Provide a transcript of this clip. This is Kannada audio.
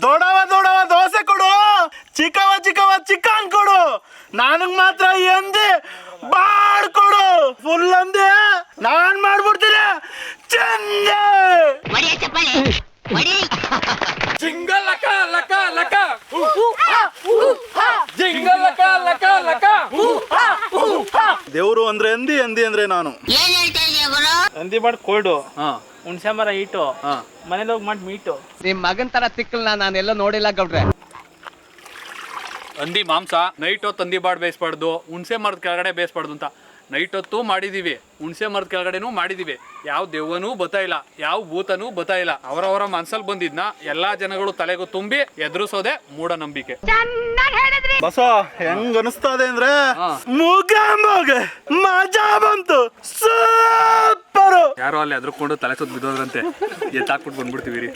ದೊಡವ ದೊಡವ ದೋಸೆ ಕೊಡು, ಚಿಕ್ಕವ ಚಿಕ್ಕವ ಚಿಕನ್ ಕೊಡು, ನನಗ್ ಮಾತ್ರ ಎಂದಿ ಬಾಳ್ ಕೊಡು. ಫುಲ್ ಅಂದೆ ನಾನ್ ಮಾಡ್ಬಿಡ್ತೀನಿ. ಚಂದೆ ಜಿಂಗಲ್ ಲಕ ಲಕ ಲಕ ಜಿಂಗಲ್ ಲಕ ಲಕ ಲಕ. ದೇವ್ರು ಅಂದ್ರೆ ಎಂದಿ, ಎಂದಿ ಅಂದ್ರೆ ನಾನು. ಹಂದಿ ಮಾಡಿ ಕೋಲ್ಡು, ಹುಣ್ಸೆ ಮರ ಈಟು, ಮನೇಲಿ ಹೋಗಿ ಮಾಡಿ ಮೀಟು. ನಿಮ್ ಮಗನ್ ತರ ತಿಕ್ಕಲ್ನ ನಾನೆಲ್ಲ ನೋಡಿಲ್ಲ ಗೌಡ್ರೆ. ಹಂದಿ ಮಾಂಸ ನೈಟ್ ಹೊತ್ತು ಹಂದಿ ಬಾಡ್ ಬೇಯಿಸ್ಬಾರ್ದು, ಹುಣ್ಸೆ ಮರದ ಕೆಳಗಡೆ ಬೇಯಿಸ್ಬಾರ್ದು ಅಂತ. ನೈಟ್ ಹೊತ್ತು ಮಾಡಿದೀವಿ, ಹುಣ್ಸೆ ಮರದ ಕೆಳಗಡೆನೂ ಮಾಡಿದೀವಿ. ಯಾವ ದೆವ್ವನೂ ಬತ್ತಾ ಇಲ್ಲ, ಯಾವ ಭೂತನೂ ಬತ್ತಾ ಇಲ್ಲ. ಅವರವರ ಮನ್ಸಲ್ಲಿ ಬಂದಿದ್ನ ಎಲ್ಲಾ ಜನಗಳು ತಲೆಗೂ ತುಂಬಿ ಎದುರಿಸೋದೆ ಮೂಢನಂಬಿಕೆ. ಬಸ ಹೆಂಗ್ ಅನಿಸ್ತದೆ ಅಂದ್ರೆ ಮುಗ ಮಜಾ ಬಂತು, ಸೂಪರ್. ಯಾರೋ ಅಲ್ಲಿ ಎದ್ರುಕೊಂಡು ತಲೆ ಸುತ್ತ ಬಿದ್ದೋದ್ರಂತೆ, ಎತ್ತಾಕ್ಬಿಟ್ಟು ಬಂದ್ಬಿಡ್ತೀವಿ.